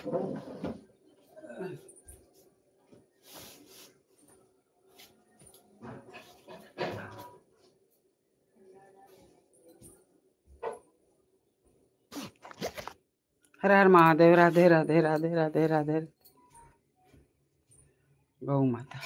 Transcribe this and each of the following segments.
हर हर महादेव। राधे राधे राधे राधे राधे। गौ माता।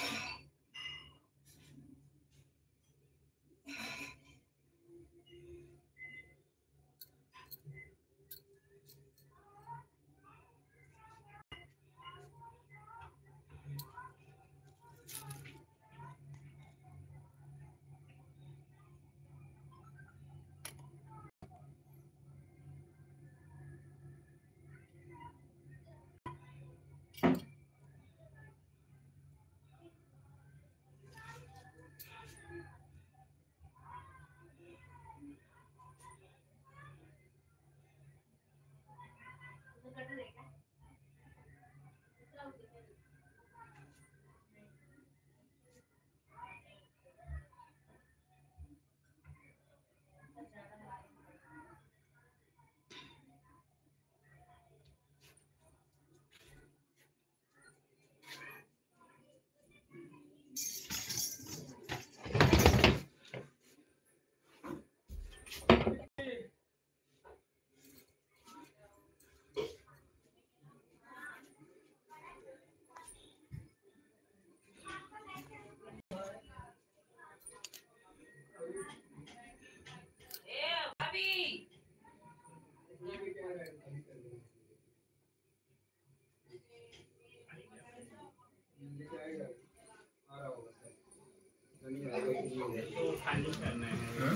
खाली करना है।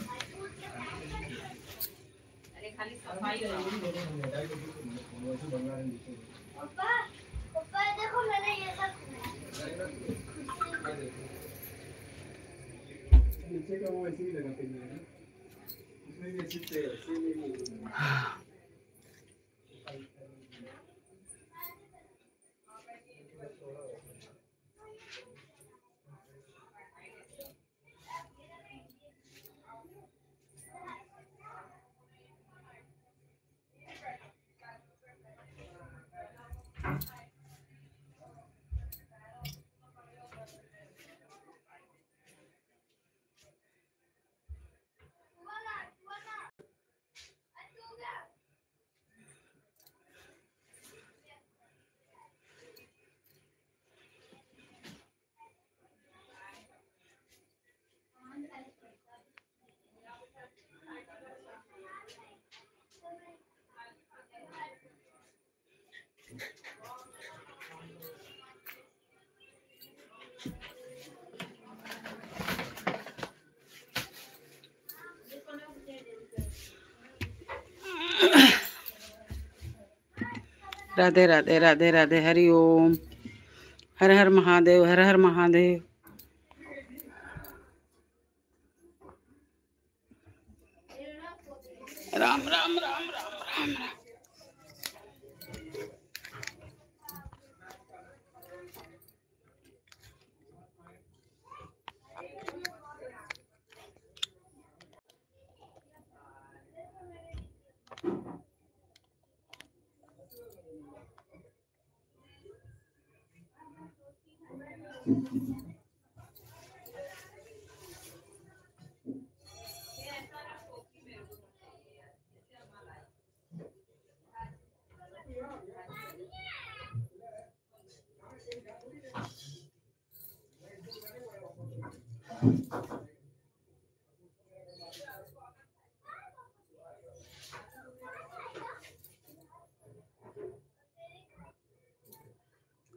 अरे खाली सफाई पापा पापा देखो मैंने ये सब नीचे का वो ऐसे ही लगाते हैं इसमें भी अच्छी से राधे राधे राधे राधे। हरि ओम। हर हर महादेव। हर हर महादेव। राम राम राम राम राम राम।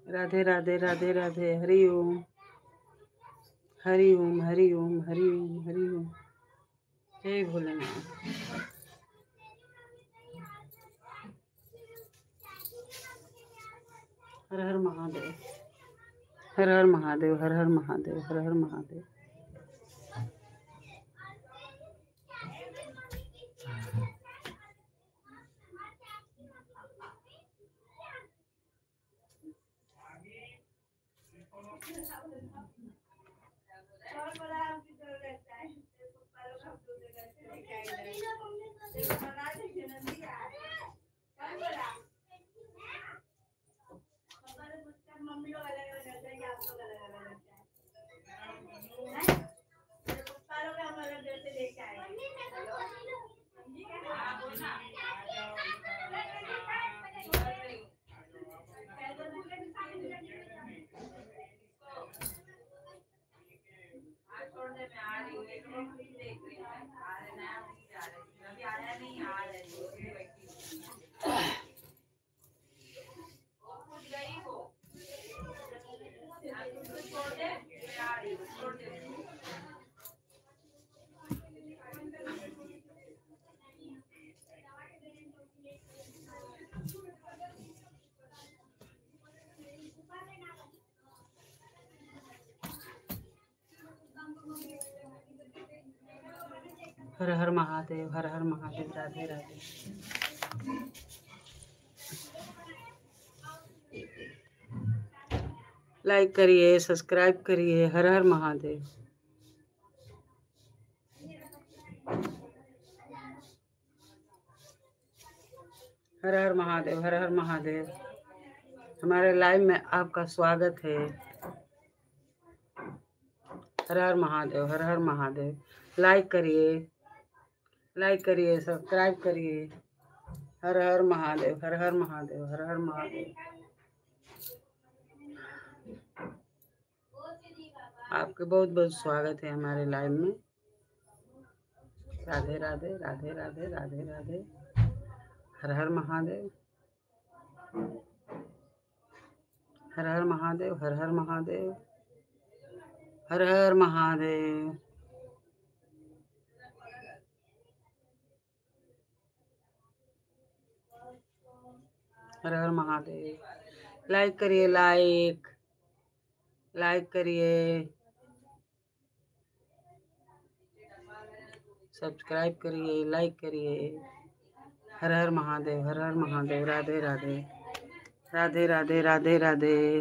राधे राधे राधे राधे। हरि ओम। हरि ओम। हरि ओम। हरि ओम। हरि ओम। जय भोलेनाथ। हर हर महादेव। हर हर महादेव। हर हर महादेव। हर हर महादेव। हर हर महादेव, हर हर महादेव। राधे राधे। लाइक करिए, सब्सक्राइब करिए। हर हर महादेव। हर हर महादेव, हर हर महादेव। हमारे लाइव में आपका स्वागत है। हर हर महादेव, हर हर महादेव। लाइक करिए, लाइक करिए, सब्सक्राइब करिए। हर हर महादेव, हर हर महादेव, हर हर महादेव। आपके बहुत बहुत स्वागत है हमारे लाइव में। राधे राधे, राधे राधे, राधे राधे। हर हर महादेव, हर हर महादेव, हर हर महादेव, हर हर महादेव। हर हर महादेव। लाइक करिए, लाइक करिए, सब्सक्राइब करिए, लाइक करिए। हर हर महादेव, हर हर महादेव। राधे राधे, राधे राधे, राधे राधे।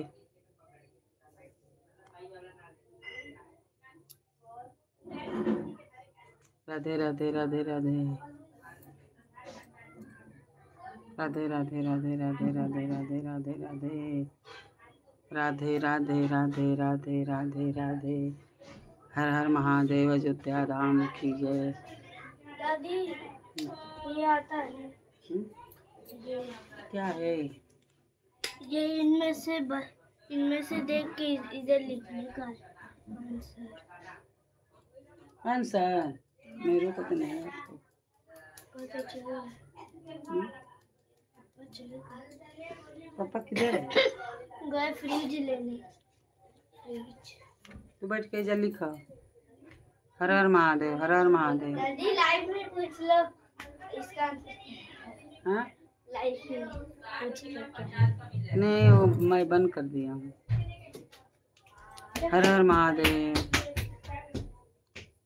राधे राधे, राधे राधे, राधे राधे, राधे राधे, राधे राधे, राधे राधे, राधे राधे, राधे राधे, राधे राधे। हर हर महादेव। अयोध्या धाम की जय। दादी ये आता है ये क्या है? ये इनमें से देख के इधर लिखने का आंसर मेरे को तो नहीं आता। पता चला पापा किधर है? गए फ्रिज लेने। फ्रिज तू बैठ के जल्दी खा। हर हर महादेव, हर हर महादेव। दादी लाइव में पूछ लो इसका हाँ लाइव में पूछ लो। नहीं, वो मैं बंद कर दिया हूँ। हर हर महादेव।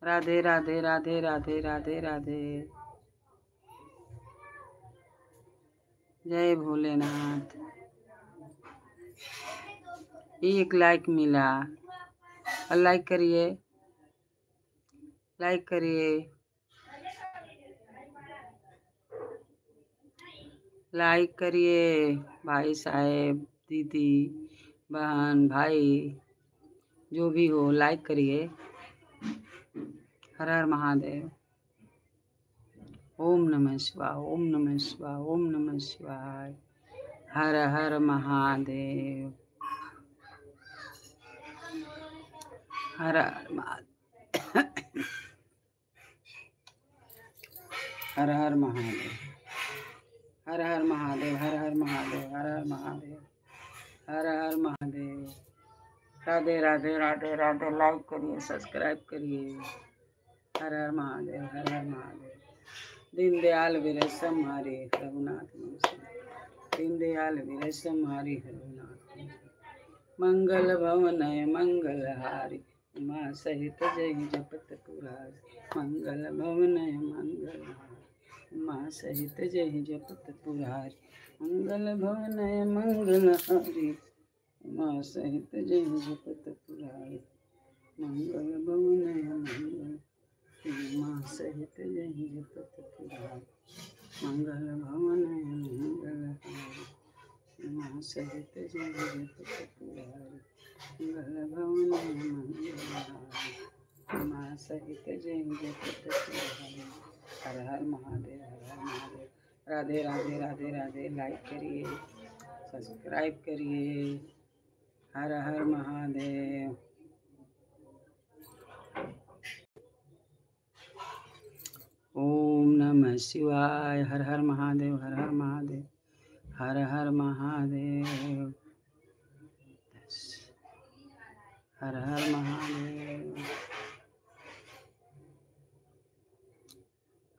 राधे राधे, राधे राधे, राधे राधे। जय भोलेनाथ। एक लाइक मिला। और लाइक करिए, लाइक करिए, लाइक करिए। भाई साहब, दीदी, बहन, भाई, जो भी हो, लाइक करिए। हर हर महादेव। ओम नमः शिवाय, ओम नमः शिवाय, ओम नमः शिवाय। हर हर महादेव, हर हर महादेव। हर हर महादेव, हर हर महादेव, हर हर महादेव, हर हर महादेव, हर हर महादेव। राधे राधे, राधे राधे। लाइक करिए, सब्सक्राइब करिए। हर हर महादेव, हर हर महादेव। दीनदयाल विरसम हरे रघुनाथ मंगल। दीनदयाल विरसम हरे रघुनाथ। मंगल भवनय मंगल हारी। उमा सहित जय जपत पुरारी। मंगल भवनय मंगल हारी। उमा सहित जय जपत पुरारी। मंगल भवनय मंगल हारी। उमा सहित जय जपत पुरारी। मंगल भवनय मंगल उमा सहित जय जपत पुरारी। मंगल भवनय मंगल हारी। उमा सहित जय जपत पुरारी। मंगल भवनय मंगल हारी। उमा सहित जय जपत पुरारी। हर हर महादेव, हर हर महादेव। राधे राधे, राधे राधे। लाइक करिए, सब्सक्राइब करिए। हर हर महादेव। ओम नमः शिवाय। हर हर महादेव, हर हर महादेव, हर हर महादेव। हर हर महादेव।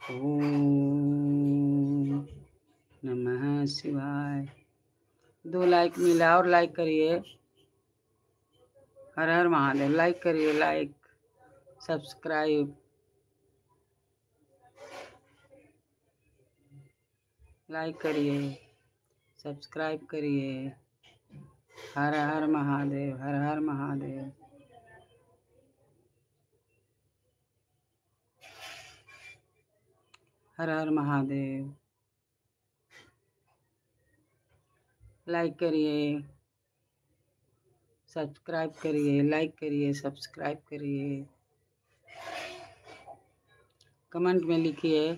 ओम नमः शिवाय। 2 लाइक मिला, और लाइक करिए। हर हर महादेव। लाइक करिए, लाइक, सब्सक्राइब। लाइक करिए, सब्सक्राइब करिए। हर हर महादेव, हर हर महादेव। हर हर महादेव। लाइक करिए, सब्सक्राइब करिए, लाइक करिए, सब्सक्राइब करिए। कमेंट में लिखिए,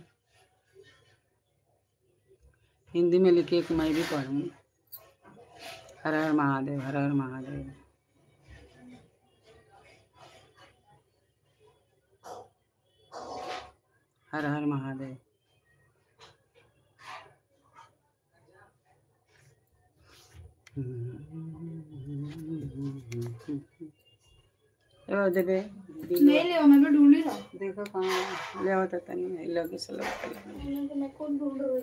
हिंदी में लिखिए कि मैं भी पढ़ूँ। हर हर महादेव, हर हर महादेव। हर हर महादेव। देवे नहीं ले मैं भी ढूंढ ही रहा देखो कहाँ ले होता तनी लगे से लगे। मैं कौन ढूंढ रहा हूँ।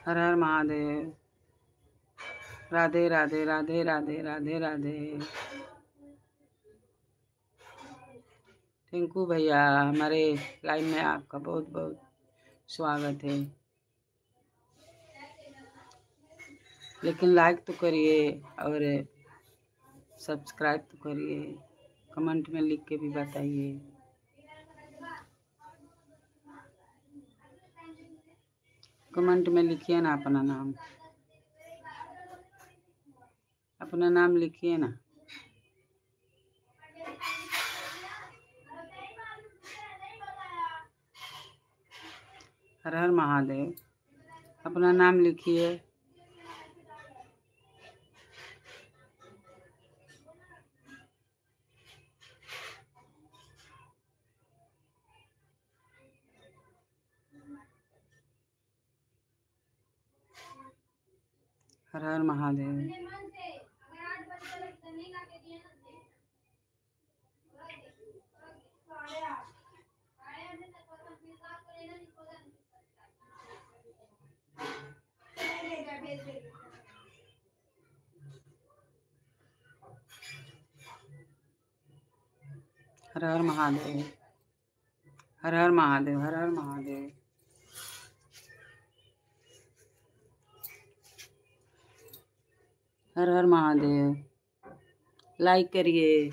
हर हर महादेव। राधे राधे राधे राधे राधे राधे। टिंकू भैया हमारे लाइव में आपका बहुत बहुत स्वागत है। लेकिन लाइक तो करिए और सब्सक्राइब तो करिए। कमेंट में लिख के भी बताइए। कमेंट में लिखिए ना अपना नाम, अपना नाम लिखिए ना। हर हर महादेव। अपना नाम लिखिए। हर हर महादेव। हर हर महादेव। हर हर महादेव। हर हर महादेव। हर हर महादेव। लाइक करिए।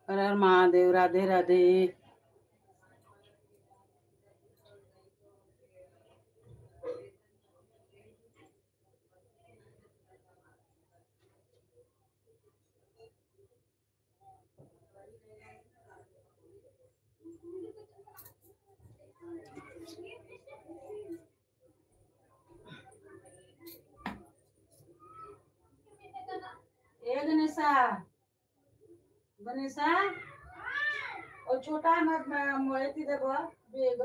हर हर महादेव। राधे राधे। ए गणेशा, गणेशा और छोटा मत मोए थी देखो बेग।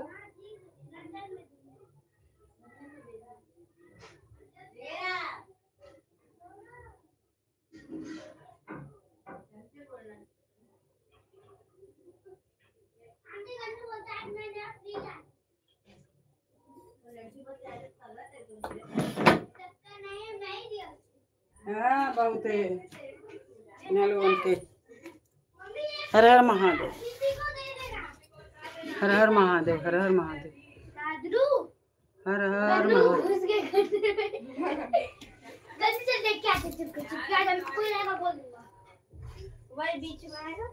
हाँ बहुत है नलवन के। हर हर महादेव, हर हर महादेव, हर हर महादेव, हर हर महादेव। वही बीच में आएगा।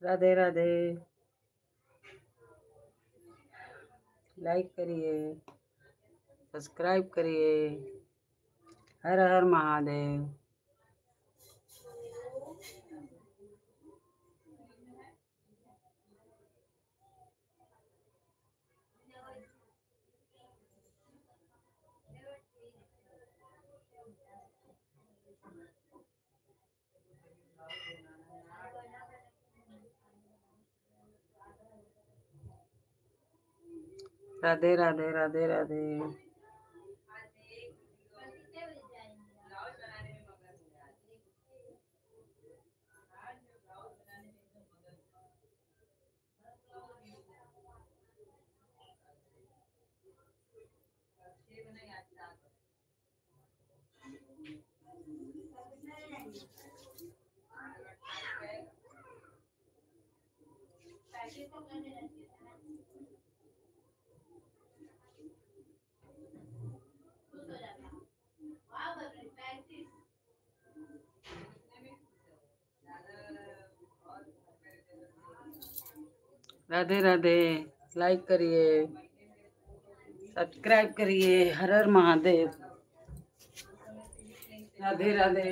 राधे राधे। लाइक करिए, सब्सक्राइब करिए। हर हर महादेव। राधे राधे राधे राधे। राधे राधे। लाइक करिए, सब्सक्राइब करिए। हर हर महादेव। राधे राधे।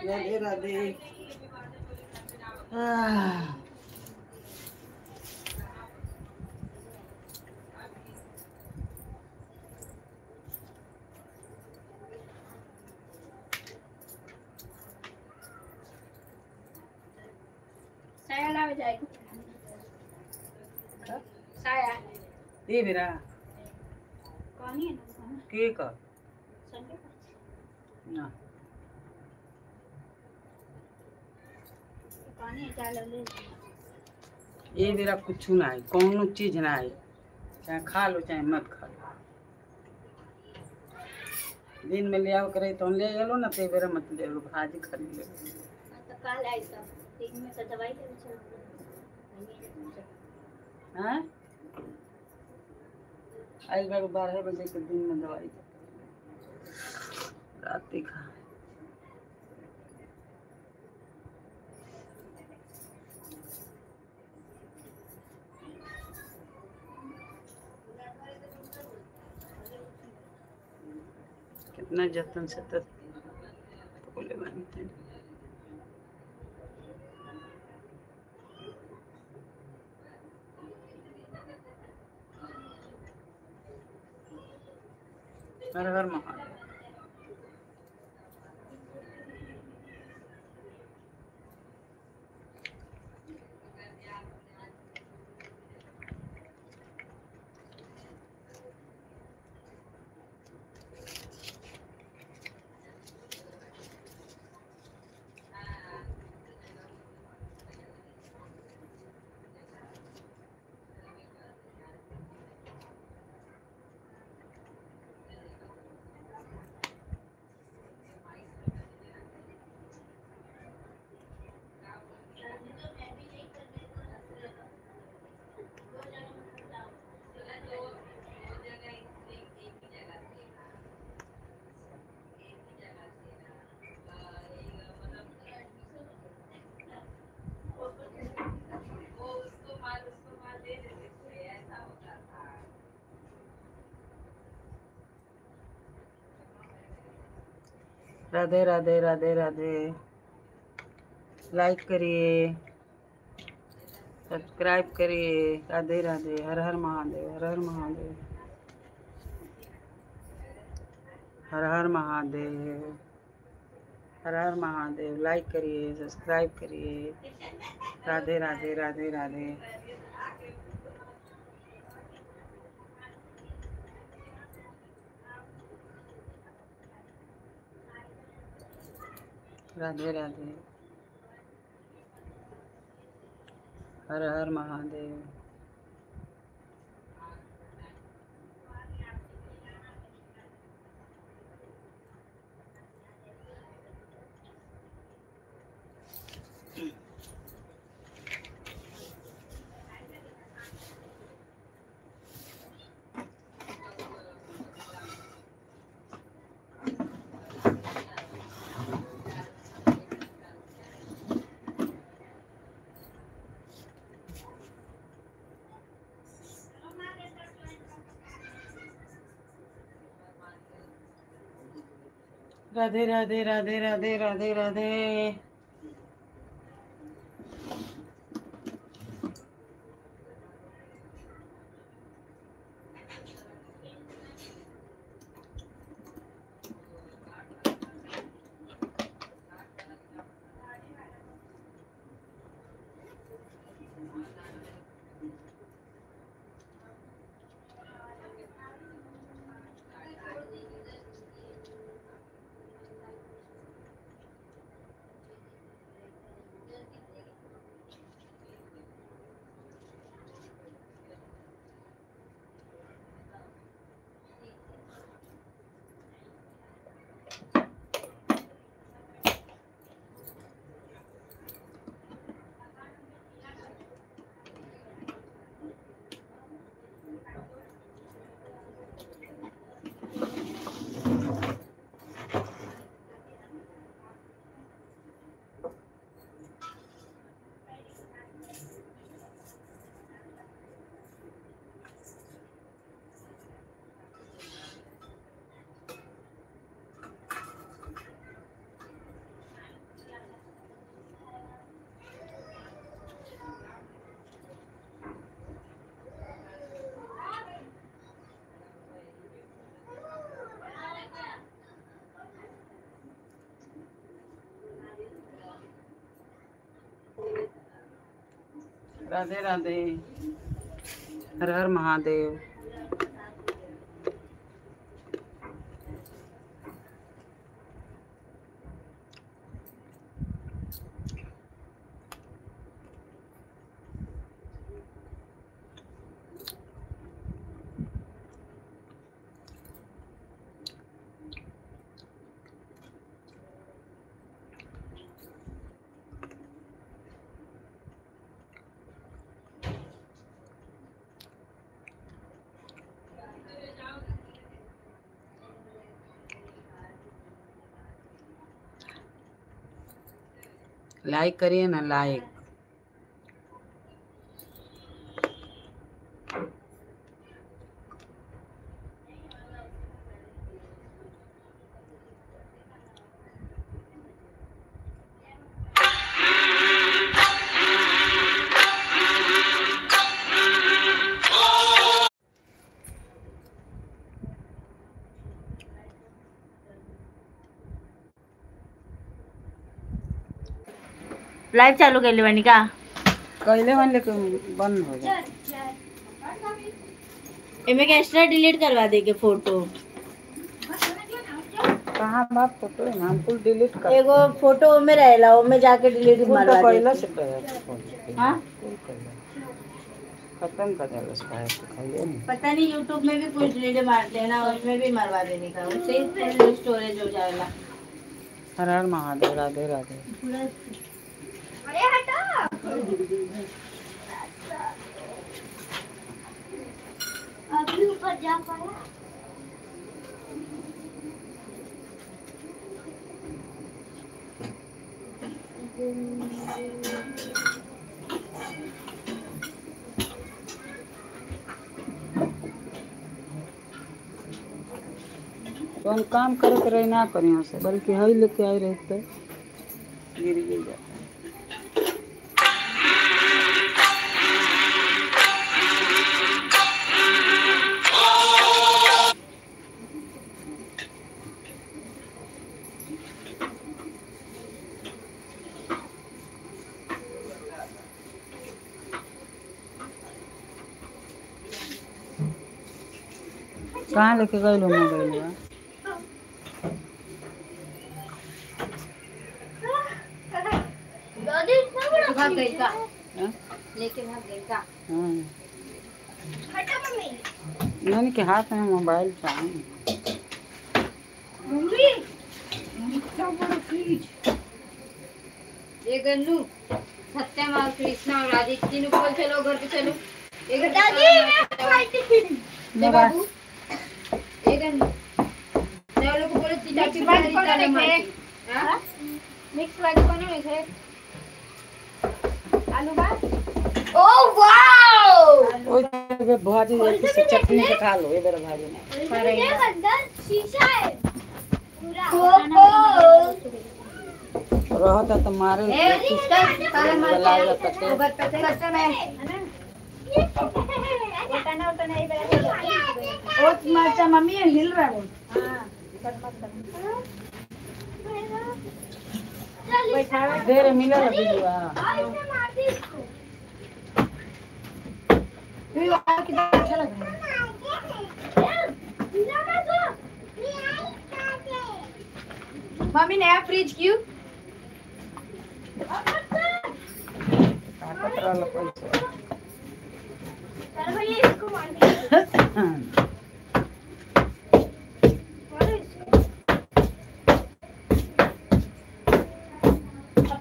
राधे राधे। साया लावे जाएगी। साया ये मेरा कौन है ना केक संडे ना कौन है चाल ले। ये मेरा कुछ ना है, कौनो चीज ना है, चाहे खा लो चाहे मत खा लो। दिन में ले आओ करे तो ले लो ना, ते बेरा मत ले लो, भाजी खरीद ले। तो काल आई सब दिन में तो दवाई ले चल। हाँ आई बार 12 बजे के दिन में दवाई रात खा। कितना जतन से तोले बनते हैं। हर हर महादेव। राधे राधे राधे राधे। लाइक करिए, सब्सक्राइब करिए। राधे राधे। हर हर महादेव। हर हर महादेव। हर हर महादेव। हर हर महादेव। लाइक करिए, सब्सक्राइब करिए। राधे राधे राधे राधे। राधे राधे। हर हर महादेव। राधे राधे राधे राधे राधे राधे। राधे राधे। हर हर महादेव। लाइक करिए ना, लाइक। लाइव चालू केली बनी का कहले मान लेकिन बंद हो जाए। एमे के एक्स्ट्रा डिलीट करवा दे के फोटो। कहाँ बाप फोटो है हम कुल डिलीट कर एगो फोटो में रहेला ओमे जाके डिलीट कुल तो मारवा पहले दे। से कर हां कुल कर खत्म कर देला उसका खाइए नहीं। पता नहीं यूट्यूब में भी कुछ डिलीट मारते हैं ना उसमें भी मरवा देने का उससे ही फुल स्टोरेज हो जाएगा। हर हर महादेव राधे राधे। अरे हटा अभी ऊपर जा पाया। तो हम काम करते रहे ना करें यहाँ से बल्कि हई लेके आए रहते गिर गिर जाता। कहाँ लेके गए लो मोबाइल बा दादी इतना बड़ा भाग गई का हाँ? लेके भाग गई का। हाँ हटा मम्मी। मैंने के हाथ में मोबाइल चाहिए। मम्मी इतना बड़ा फ्रिज। ये गन्नू सत्यम और कृष्णा और आदित्य तीनों को चलो घर पे चलो। ये दादी मैं खाती थी। ले बाबू ये गन्नू मैं लोग को बोले चाची बात कौन है हां मिक्स वाइट कौन है आलू बात। ओह वाओ ओए जगह भाजी जैसे चटनी से खा लो इधर भाजी नहीं ये अंदर शीशा है पूरा। रहता तो मारे ए सिस्टर सारा मार जला जाता थे। ऊपर पे कस्टम है ओ मरचा मम्मी हिल रहा है। हां देर मिला बिजुआ कितना अच्छा लग रहा है। मम्मी नया फ्रिज क्यों ताकत रहल पैसा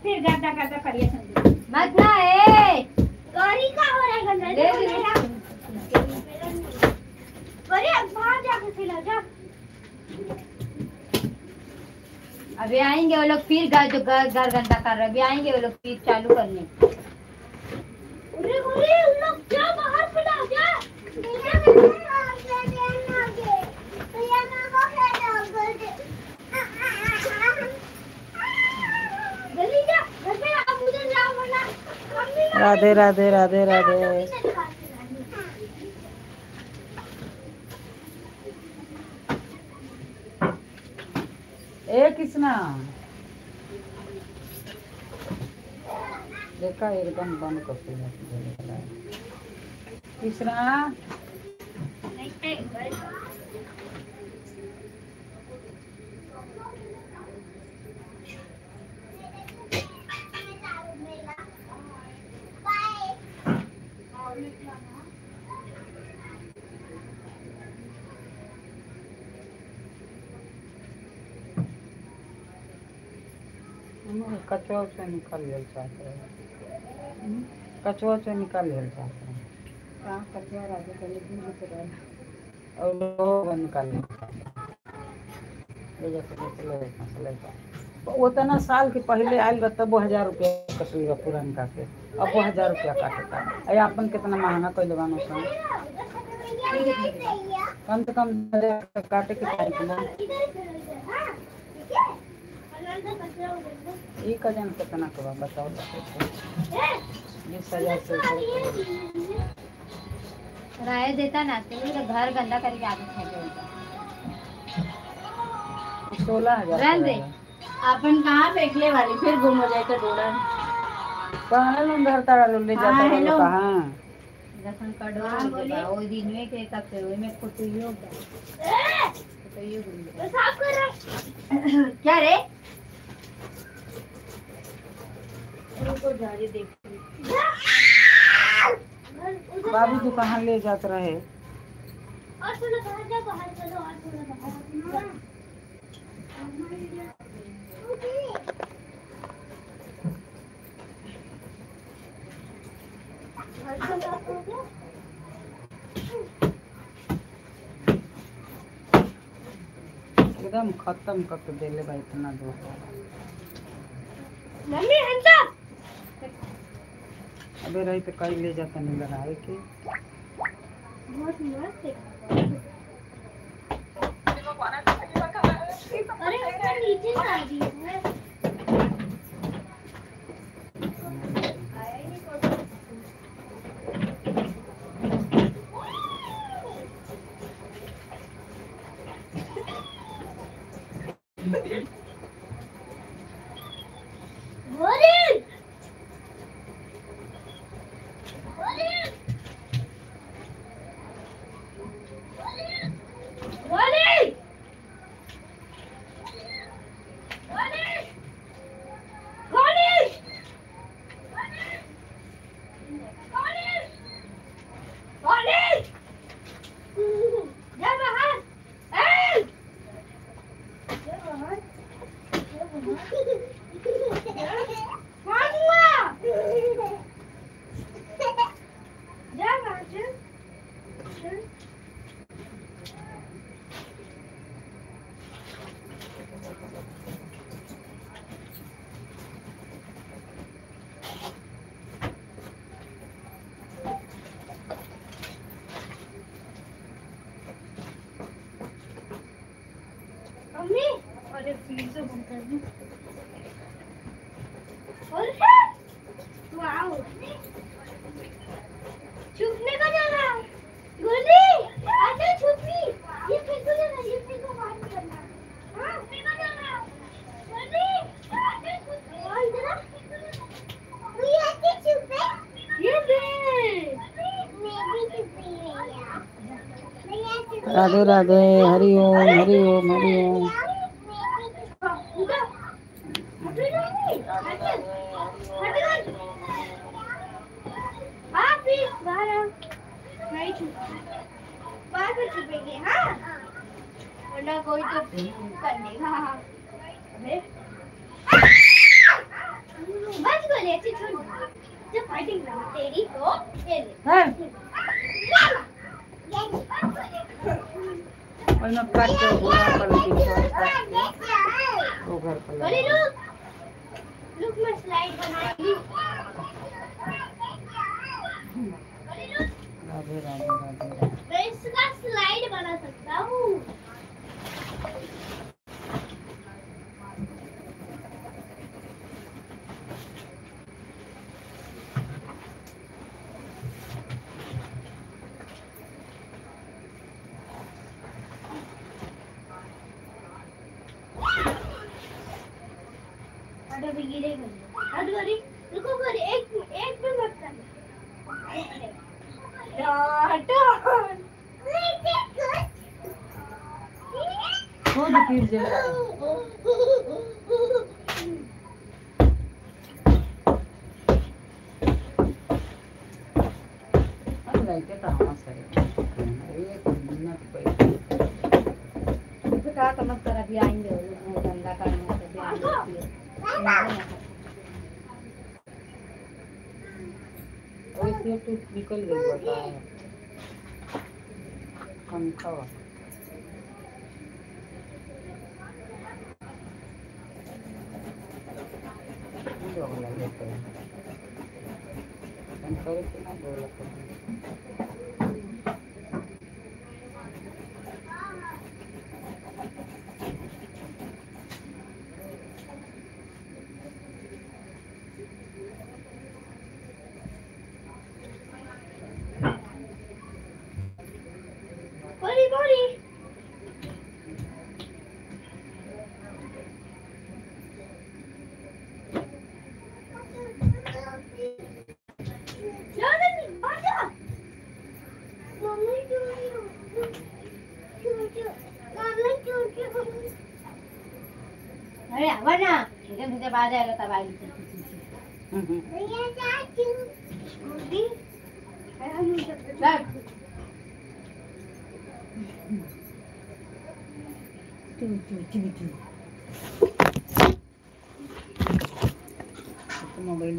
फिर गादा गादा करिए संदीप। मत ना ए गौरी का हो रहा है गंदा ले अरे अब बाहर जाके खिला जा। अभी आएंगे वो लोग फिर घर जो घर गंदा कर रहे अभी आएंगे वो लोग फिर चालू करने। अरे अरे उन लोग जा बाहर खिला जा। जल्दी जा घर पे आप उधर जाओ वरना मम्मी राधे राधे राधे राधे। ए कृष्णा देखा एकदम बंद कर दिया कृष्णा कचवा से निकाल लेल चाहते हैं कचवा से निकाल लेल चाहते हैं कहाँ कचवा राधे पहले दूर से रहा और लोग निकाल ले उतना साल के पहले आयल रहा तब 1000 रुपया कटेगा पुरानका के अब 1000 रुपया काटेगा अरे अपन कितना महंगा कैले बानो सन कम से कम 1000 काटे के चाहिए एक हजार कितना का बताओ 20,000 से राय देता ना तो घर गंदा करके आगे फेंक 16,000 रहने दे अपन कहाँ फेंकले वाली फिर गुम हो जाए तो डोरा कहाँ लोग घर तारा लोग ले जाता है लोग कहाँ राशन कार्ड ओ दिन में के तक ओइ में फोटो योग साफ कर रहा क्या रे रुको जा रही देख बाबू तू कहाँ ले जाता रहे और थोड़ा बाहर जा बाहर चलो और थोड़ा बाहर एकदम खत्म करके देले भाई इतना धोखा मम्मी हंसा अबे रही तो कहीं ले जाता नहीं लगाए के बहुत मस्त है अरे ऊपर नीचे जा रही है मम्मी अरे फिर से बंद कर दूं वाओ छुपने को जाना गोली आजा छुपी ये फिर को जाना ये फिर को बात करना हां फिर को जाना गोली आजा छुपी और इधर तू ये आके छुपे ये दे मैं भी छुपी है राधे राधे हरि ओम हरि ओम हरि ओम वरना कोई तो कर देगा बस बोले अच्छी छोड़ जब फाइटिंग लगा तेरी तो ये ले और ना काट के बुरा कर दी वो घर पर बोले लुक लुक मैं स्लाइड बनाएगी राधे राधे राधे मैं इसका स्लाइड बना सकता हूँ अभी गिरेगा हट गरी रुको गरी एक भी मत करना खुद गिर जाए अब लाइट तो हम सही एक मिनट पे तो का मत कर अभी आएंगे वो धंधा करने से भी आएंगे और इसमें तो निकल गई बता पंखा अरे आवा ना इधर तुझे बाहर जाएगा तब आई मोबाइल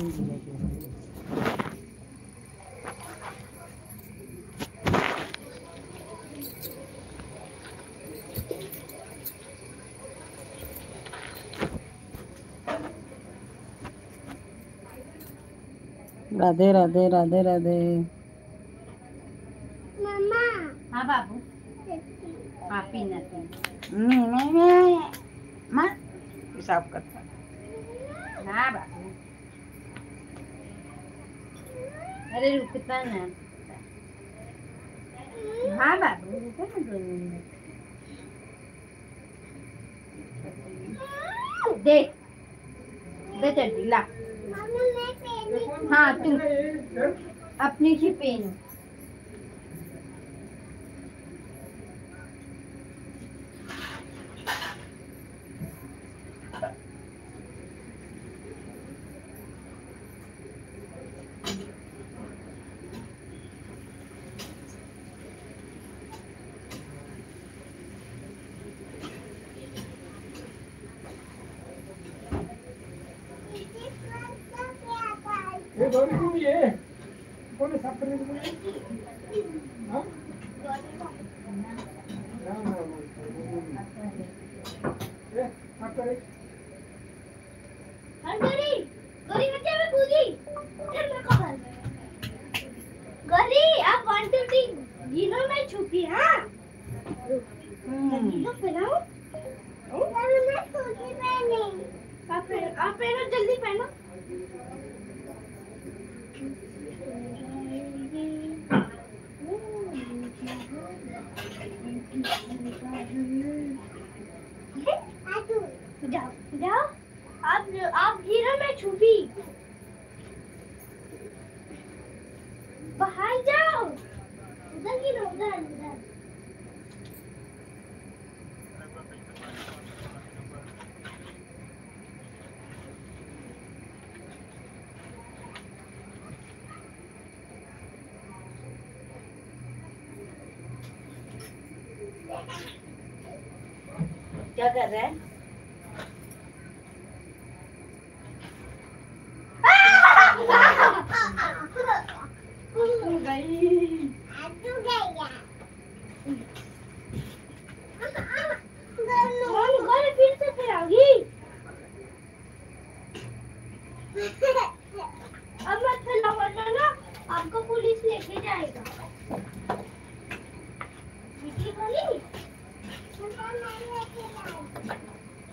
राधे राधे राधे राधे। मम्मा हाँ बाबू हाँ पीना मत पेशाब करता। हाँ बाबू अरे रुकता ना हाँ बाबू रुको ना 2 मिनट दे दे चड्डी ला मम्मी मैं पेन हाँ तू अपनी ही पेन ये गौरी को भी है कौन है साफ करने को बोले हाँ ये साफ करे गौरी गौरी बच्चे में कूदी फिर मेरे को मार गौरी आप 1 2 3 गिनो मैं छुपी हाँ गिनो पहनाओ मैं छुपी पहनी आप पहनो जल्दी पहनो जाओ जाओ आप गिरो मैं छुपी बाहर जाओ उधर गिरो उधर उधर क्या कर रहा है फिर से फिर आओगी अब मत फैलाओ वरना आपको पुलिस लेके जाएगा मिठी बोली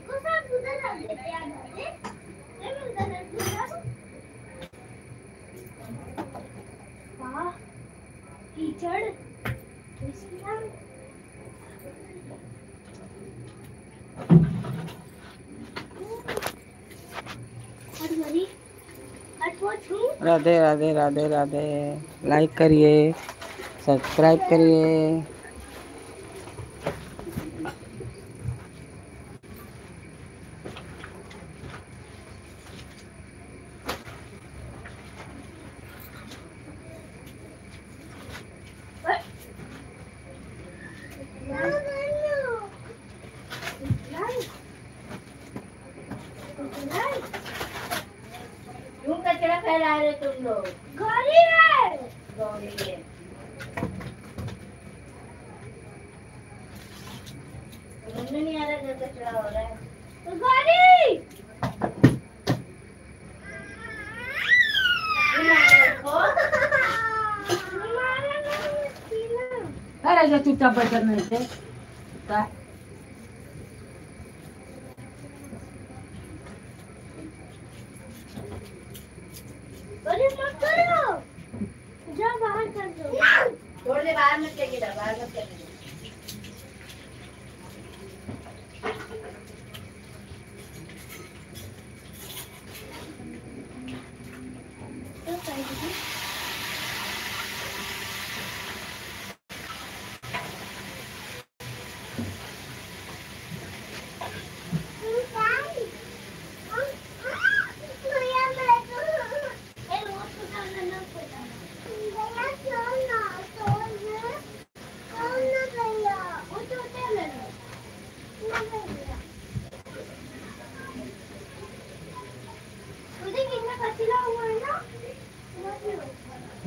को सब उधर डाल देते हैं मैं उधर डाल दूंगा वाह कीचड़ इसमें राधे राधे राधे राधे। लाइक करिए सब्सक्राइब करिए। क्यों कचरा फैला रहे तुम लोग गौरी है गौरी है मुझे नहीं आ रहा जब कचरा हो रहा है गौरी अरे जो चुपचाप बैठा नहीं थे मत करो जाओ बाहर कर दो छोड़ दे बाहर मत लेके जा बाहर मत करने दे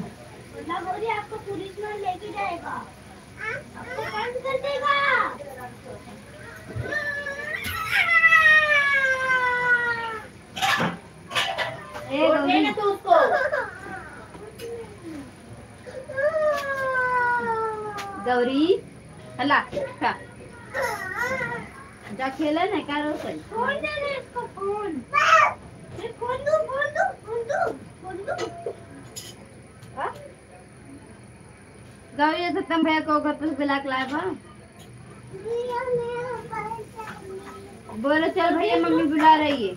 आपको पुलिस में लेके जाएगा, आपको बंद कर देगा। ना तू उसको गौरी हला खा जा खेला ना का रोशन फोन दे दे इसको, फोन फोन दो। हाँ? गौरी सत्यम भैया को घर पर बुला के लाए बा बोलो चल भैया मम्मी बुला रही है।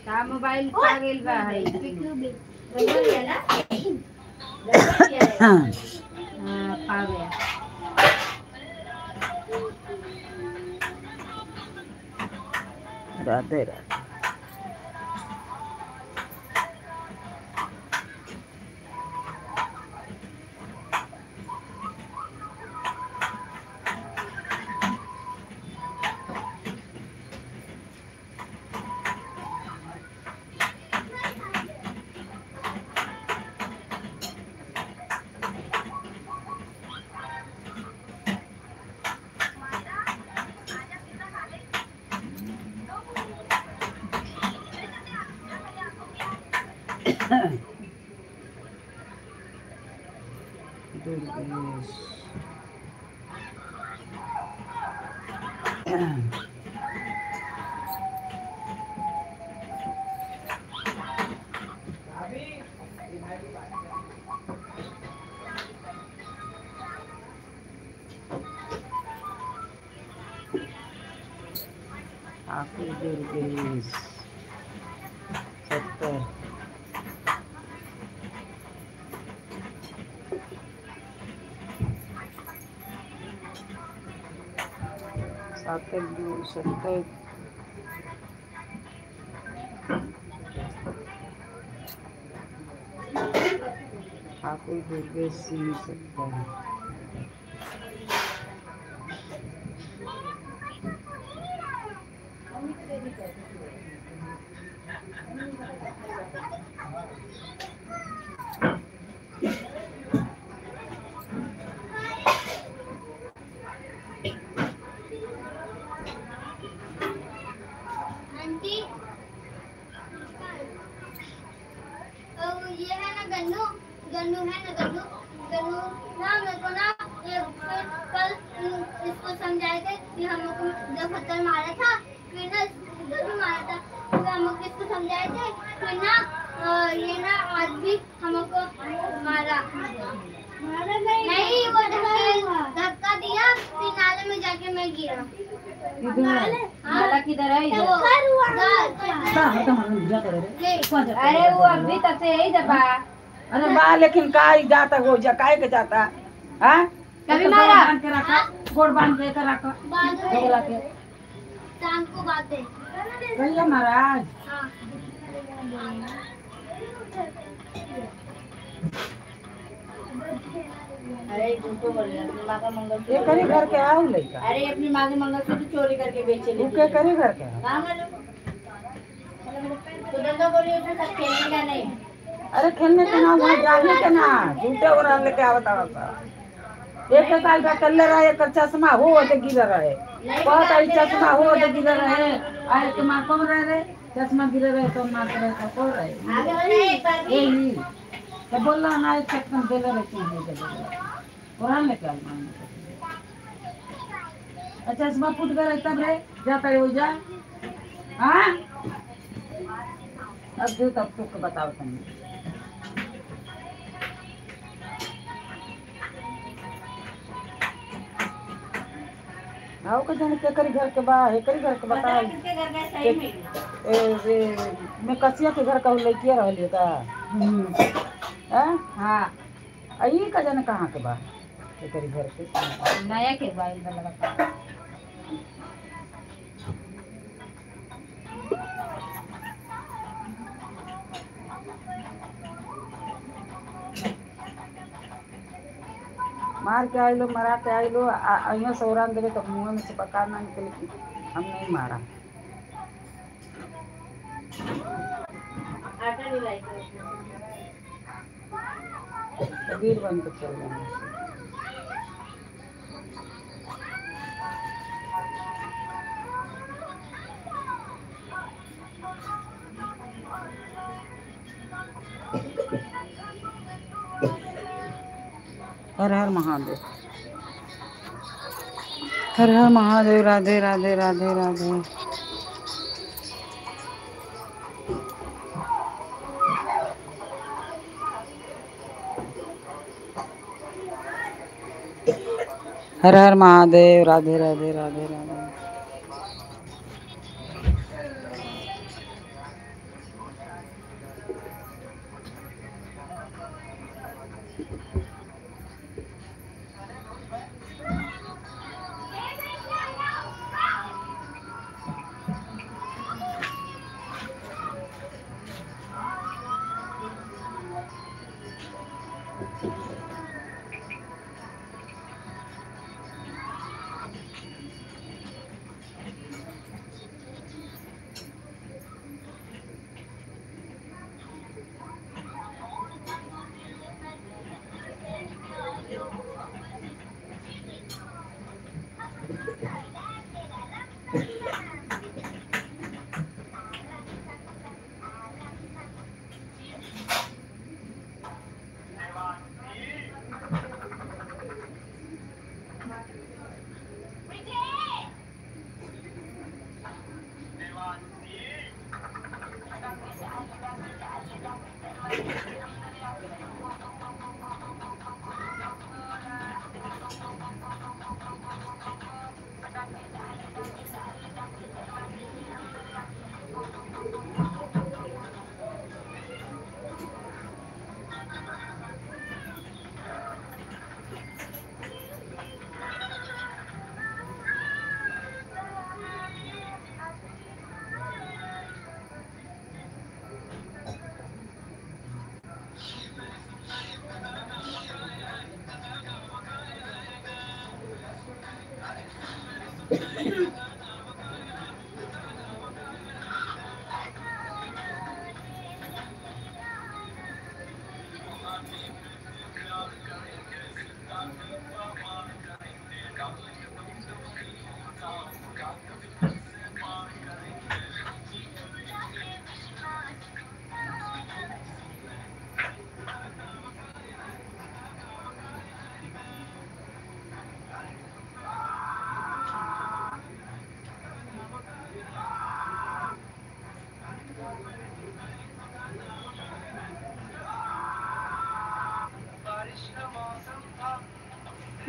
का मोबाइल पा गेल बा है ना हाँ पा गया। Radhe Radhe. Aku Durgesh 70 70 Aku Durgesh 70 aunty ये है ना गन्नू, गन्नू है ना गन्नू, गन्नू ना मेरे को ना ये कल इसको समझाए थे कि हम लोग को जब पत्थर मारा था फिर ना इधर भी मारा था तो हम लोग इसको समझाए थे फिर ना ये ना आज भी हम लोग को मारा नहीं वो धक्का दिया फिर नाले में जाके मैं गिरा। नाला किधर है इधर? अरे अरे वो अभी तक से यही दबा। अरे बा लेकिन काय जाता हो जा काय के जाता हाँ कभी मारा? बांध के रखा गोड़ बांध के रखा बोला के शाम को बातें भैया महाराज हाँ अरे झूठो बोल रहा है, अपनी माँ का मंगलसूत्र ये करी घर के आओ लइका अरे अपनी माँ के मंगलसूत्र चोरी करके बेचे तू के करी घर के आओ कहाँ मालूम? तो धंधा बोलिए उसमें सब खेलने का नहीं। अरे खेलने के ना वहाँ जाने के ना झूठे और लेके आवता आवता एक साल का कर ले रहा है कर चश्मा हो तो गिर रहे बहुत आई चश्मा हो तो गिर रहे आए तो माँ कौन रहे चश्मा गिर रहे तो माँ रहे तो कौन रहे आगे बढ़े एक बार भी। यही तो बोल रहा ना चश्मा दे ले रहे हैं कुरान लेके आओ अच्छा चश्मा फूट गया तब रे जाता है हो जा हाँ अब जो तब तुमको बताओ तुम आओ के जाने के करी घर के बा है करी घर के बताओ किसके घर में सही में मैं कसिया के घर का लड़किया रह का हाँ आई का जाने कहाँ के बा तेरी घर के नया के बाइल में लगा था। मार के आई लो मरा के आई लो अहियों सौरान देवे तो मुँह में से पका ना निकले हम नहीं मारा आटा नहीं लाई वीर बन के चल गए हर हर महादेव हर हर महादेव राधे राधे राधे राधे हर हर महादेव राधे राधे राधे राधे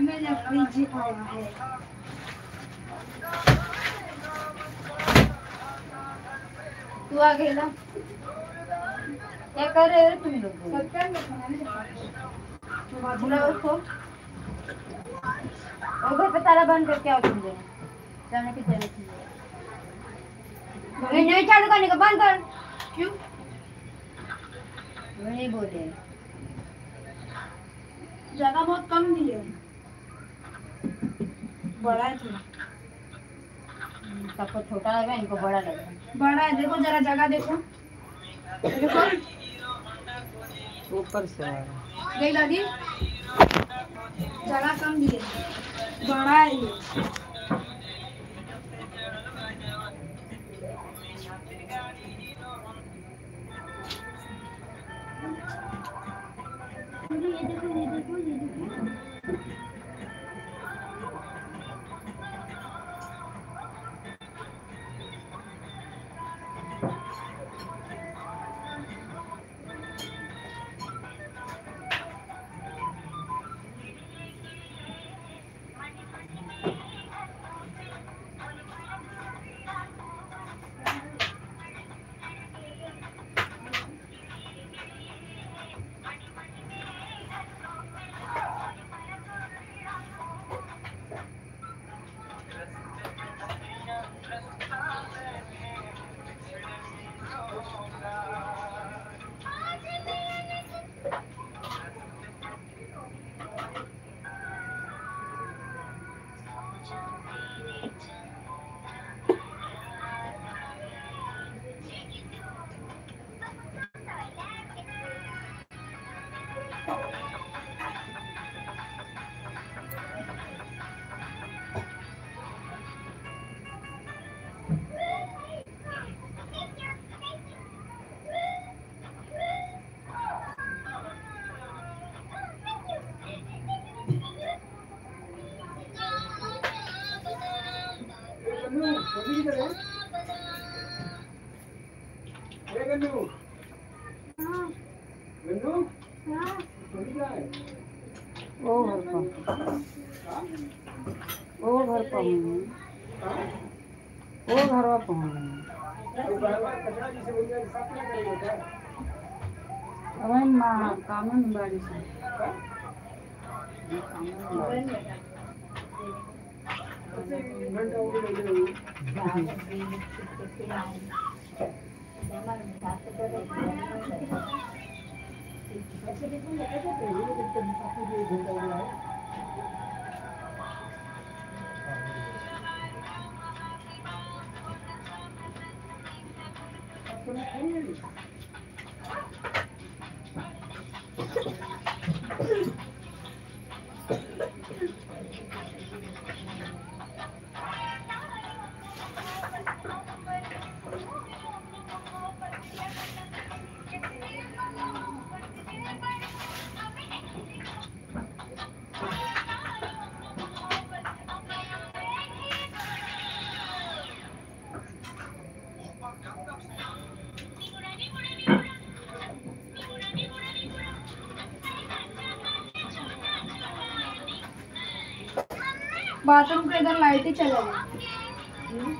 मेरा फ्रिज आया है तू आ गई ना क्या कर रहे हो तुम लोग बुलाओ उसको और घर पे ताला बंद करके आओ तुम लोग जाने की जरूरत नहीं नहीं चालू करने का बंद कर क्यों वो नहीं बोले जगह बहुत कम दी है बड़ा है थोड़ा सबको छोटा लगा इनको बड़ा लगा बड़ा है देखो जरा जगह देखो देखो ऊपर से आ रहा देख दादी जगह कम दी है बड़ा है ये ये देखो गन्नू गोली किधर है? गन्नू गन्नू गोली कहाँ है? वो घर पर वो घर पर हूँ वो घर पर हूँ तो बार-बार कचरा जिसे बोल रहे हैं साफ क्या करेंगे क्या? अब माँ कामन बाड़ी से घंटा हो गया बाथरूम के इधर लाइट ही चला गई।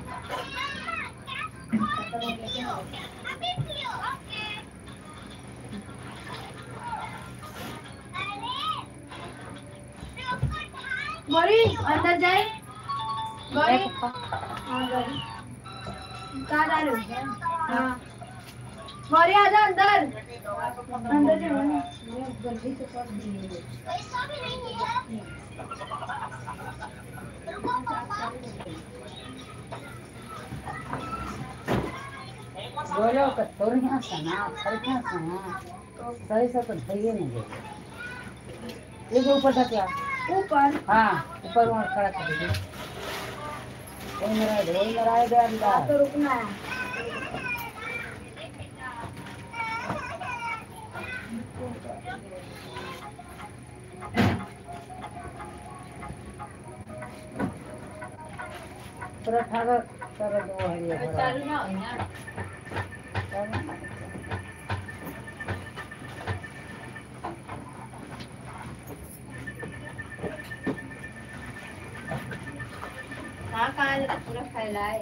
गौरी अंदर जाए। गौरी हाँ गौरी कहाँ जा रहे हो? हाँ गौरी आजा अंदर अंदर जाओ ना। जल्दी से कर दिए। बोलो कतोर यहाँ सना खर क्या सना सही से तो धैर्य नहीं दे ये जो ऊपर था क्या ऊपर हाँ ऊपर वहाँ खड़ा कर दीजिए वही मेरा है अंदर तो रुकना है। पूरा ठाकर कर दो है ये चालू ना हो ना। कहाँ पूरा फैला है।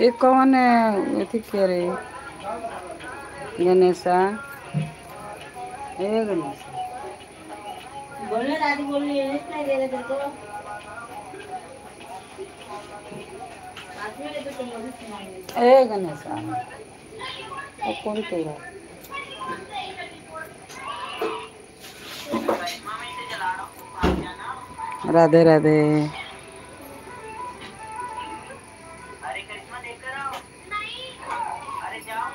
ये कौन है ये कह रहे गणेशा ए गणेशा बोलने दादी बोल रही है नहीं दे रहे तेरे को आज में तो तुम मुझे सुनाएंगे ए गणेशा वो कौन तेरा राधे राधे अरे करिश्मा देख कर आओ नहीं अरे जाओ